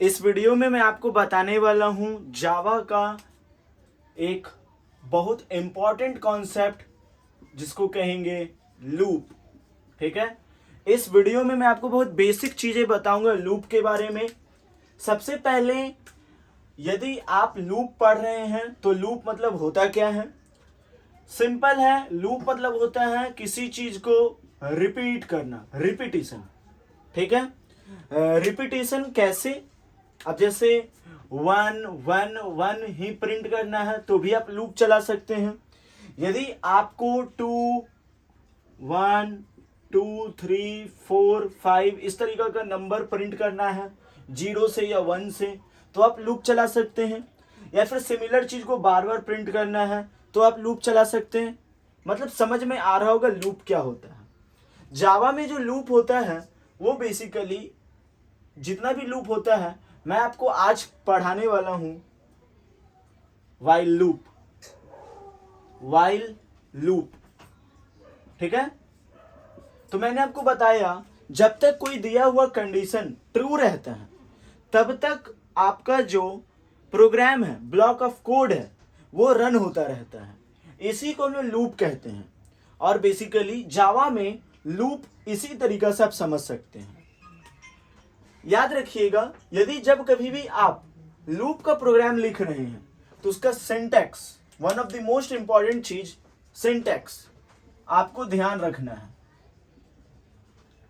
इस वीडियो में मैं आपको बताने वाला हूं जावा का एक बहुत इम्पॉर्टेंट कॉन्सेप्ट जिसको कहेंगे लूप। ठीक है, इस वीडियो में मैं आपको बहुत बेसिक चीजें बताऊंगा लूप के बारे में। सबसे पहले यदि आप लूप पढ़ रहे हैं तो लूप मतलब होता क्या है। सिंपल है, लूप मतलब होता है किसी चीज को रिपीट करना, रिपीटिशन। ठीक है, रिपीटिशन कैसे? अब जैसे 1 1 1 ही प्रिंट करना है तो भी आप लूप चला सकते हैं। यदि आपको 2 1 2 3 4 5 इस तरीका का नंबर प्रिंट करना है 0 से या 1 से, तो आप लूप चला सकते हैं। या फिर सिमिलर चीज को बार बार प्रिंट करना है तो आप लूप चला सकते हैं। मतलब समझ में आ रहा होगा लूप क्या होता है। जावा में जो लूप होता है वो बेसिकली जितना भी लूप होता है मैं आपको आज पढ़ाने वाला हूं वाइल लूप। वाइल लूप, ठीक है। तो मैंने आपको बताया जब तक कोई दिया हुआ कंडीशन ट्रू रहता है तब तक आपका जो प्रोग्राम है, ब्लॉक ऑफ कोड है, वो रन होता रहता है। इसी को हम लूप कहते हैं। और बेसिकली जावा में लूप इसी तरीका से आप समझ सकते हैं। याद रखिएगा, यदि जब कभी भी आप लूप का प्रोग्राम लिख रहे हैं तो उसका syntax, one of the most important चीज सिंटैक्स आपको ध्यान रखना है।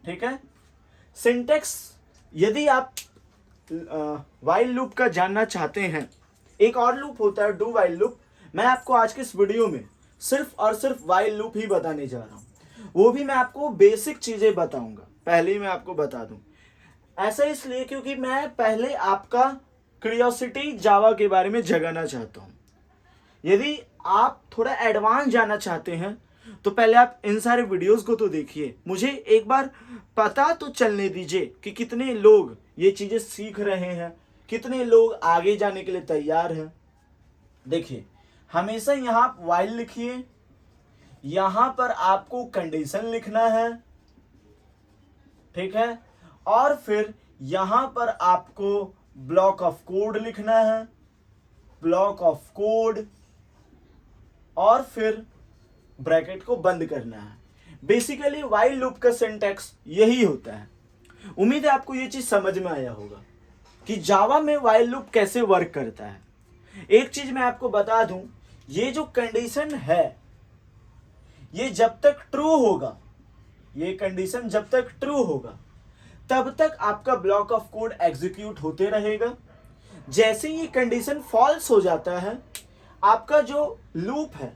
ठीक है, सिंटैक्स यदि आप वाइल लूप का जानना चाहते हैं, एक और लूप होता है डू वाइल लूप। मैं आपको आज के इस वीडियो में सिर्फ और सिर्फ वाइल लूप ही बताने जा रहा हूं। वो भी मैं आपको बेसिक चीजें बताऊंगा। पहले ही मैं आपको बता दूं, ऐसा इसलिए क्योंकि मैं पहले आपका क्यूरियोसिटी जावा के बारे में जगाना चाहता हूं। यदि आप थोड़ा एडवांस जानना चाहते हैं तो पहले आप इन सारे वीडियोस को तो देखिए। मुझे एक बार पता तो चलने दीजिए कि कितने लोग ये चीजें सीख रहे हैं, कितने लोग आगे जाने के लिए तैयार हैं। देखिए, हमेशा यहां वाइल लिखिए, यहां पर आपको कंडीशन लिखना है, ठीक है। और फिर यहां पर आपको ब्लॉक ऑफ कोड लिखना है, ब्लॉक ऑफ कोड, और फिर ब्रैकेट को बंद करना है। बेसिकली वाइल लूप का सिंटैक्स यही होता है। उम्मीद है आपको ये चीज समझ में आया होगा कि जावा में वाइल लूप कैसे वर्क करता है। एक चीज मैं आपको बता दूं, ये जो कंडीशन है ये जब तक ट्रू होगा, ये कंडीशन जब तक ट्रू होगा तब तक आपका ब्लॉक ऑफ कोड एग्जीक्यूट होते रहेगा। जैसे ये कंडीशन फॉल्स हो जाता है आपका जो लूप है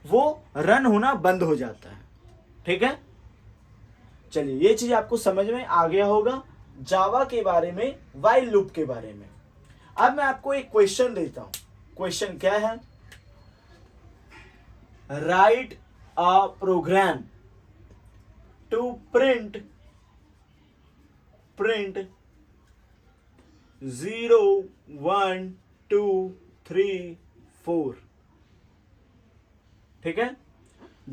वो रन होना बंद हो जाता है। ठीक है, चलिए ये चीज आपको समझ में आ गया होगा जावा के बारे में, वाइल लूप के बारे में। अब मैं आपको एक क्वेश्चन देता हूं। क्वेश्चन क्या है? Write a program to print 0 1 2 3 4। ठीक है,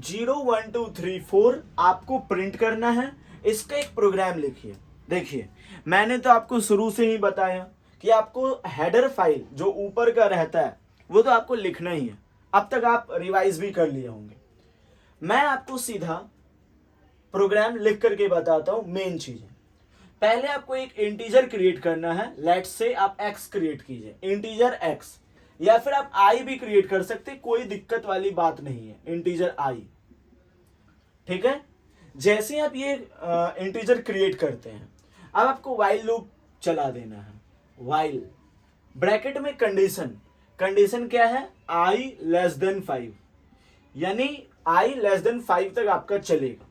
0 1 2 3 4 आपको प्रिंट करना है। इसका एक प्रोग्राम लिखिए। देखिए, मैंने तो आपको शुरू से ही बताया कि आपको हेडर फाइल जो ऊपर का रहता है वो तो आपको लिखना ही है। अब तक आप रिवाइज भी कर लिए होंगे। मैं आपको सीधा प्रोग्राम लिख करके बताता हूं। मेन चीजें, पहले आपको एक इंटीजर क्रिएट करना है। लेट्स से आप x क्रिएट कीजिए, इंटीजर x, या फिर आप i भी क्रिएट कर सकते, कोई दिक्कत वाली बात नहीं है, इंटीजर i। ठीक है, जैसे आप ये इंटीजर क्रिएट करते हैं अब आपको वाइल लूप चला देना है। वाइल ब्रैकेट में कंडीशन, कंडीशन क्या है? i लेस देन 5, यानी i लेस देन 5 तक आपका चलेगा।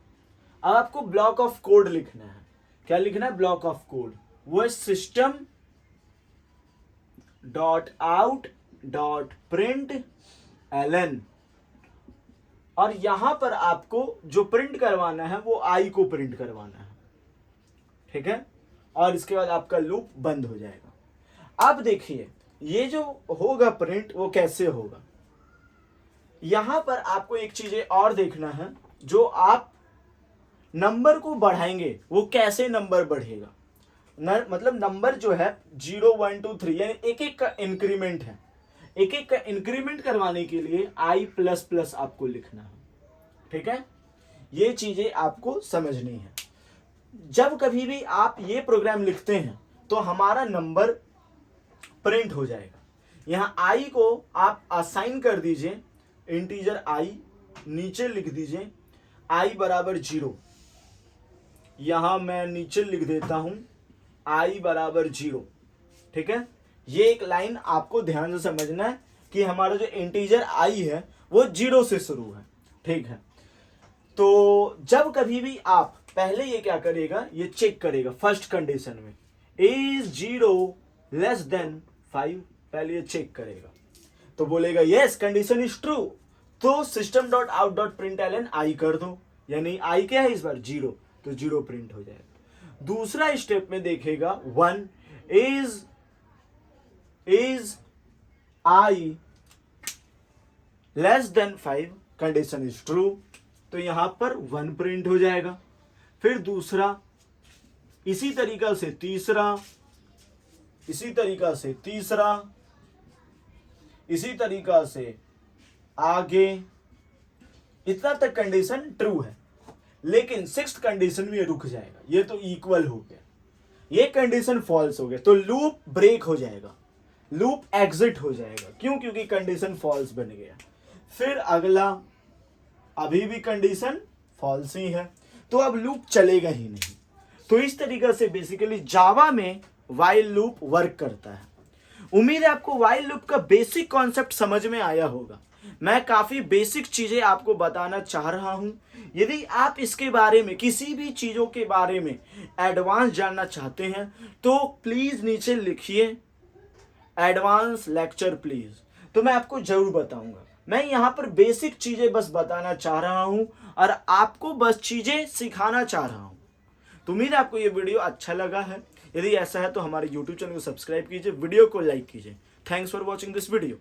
अब आपको ब्लॉक ऑफ कोड लिखना है। क्या लिखना है? Block of code. वो है system dot out dot print ln, और यहां पर आपको जो प्रिंट करवाना है वो आई को प्रिंट करवाना है। ठीक है, और इसके बाद आपका लूप बंद हो जाएगा। अब देखिए ये जो होगा प्रिंट वो कैसे होगा। यहां पर आपको एक चीज और देखना है, जो आप नंबर को बढ़ाएंगे वो कैसे नंबर बढ़ेगा। मतलब नंबर जो है 0 1 2 3 यानी एक एक का इंक्रीमेंट है। एक एक का इंक्रीमेंट करवाने के लिए i प्लस प्लस आपको लिखना है। ठीक है, ये चीजें आपको समझनी है। जब कभी भी आप ये प्रोग्राम लिखते हैं तो हमारा नंबर प्रिंट हो जाएगा। यहाँ i को आप असाइन कर दीजिए इंटीजर i, नीचे लिख दीजिए i बराबर 0। यहां मैं नीचे लिख देता हूं i बराबर 0। ठीक है, ये एक लाइन आपको ध्यान से समझना है कि हमारा जो इंटीजर i है वो 0 से शुरू है। ठीक है, तो जब कभी भी आप पहले ये क्या करेगा, ये चेक करेगा फर्स्ट कंडीशन में इज 0 लेस देन 5, पहले ये चेक करेगा तो बोलेगा यस कंडीशन इज ट्रू, तो system dot out dot println I कर दो, यानी आई क्या है इस बार 0, तो 0 प्रिंट हो जाएगा। दूसरा स्टेप में देखेगा 1 is I less than 5, condition is true, तो यहां पर 1 प्रिंट हो जाएगा। फिर दूसरा, इसी तरीका से तीसरा, इसी तरीका से तीसरा, इसी तरीका से आगे, इतना तक कंडीशन ट्रू है। लेकिन सिक्स्थ कंडीशन में ये रुक जाएगा, ये तो इक्वल हो गया, ये कंडीशन फॉल्स हो गया, तो लूप ब्रेक हो जाएगा, लूप एग्जिट हो जाएगा। क्यों? क्योंकि कंडीशन फॉल्स बन गया। फिर अगला, अभी भी कंडीशन फॉल्स ही है, तो अब लूप चलेगा ही नहीं। तो इस तरीके से बेसिकली जावा में व्हाइल लूप वर्क करता है। उम्मीद है आपको व्हाइल लूप का बेसिक कॉन्सेप्ट समझ में आया होगा। मैं काफी बेसिक चीजें आपको बताना चाह रहा हूं। यदि आप इसके बारे में, किसी भी चीजों के बारे में एडवांस जानना चाहते हैं तो प्लीज नीचे लिखिए एडवांस लेक्चर प्लीज, तो मैं आपको जरूर बताऊंगा। मैं यहाँ पर बेसिक चीजें बस बताना चाह रहा हूं और आपको बस चीजें सिखाना चाह रहा हूं। तो उम्मीद है आपको ये वीडियो अच्छा लगा है। यदि ऐसा है तो हमारे YouTube चैनल को सब्सक्राइब कीजिए, वीडियो को लाइक कीजिए। Thanks for watching this video.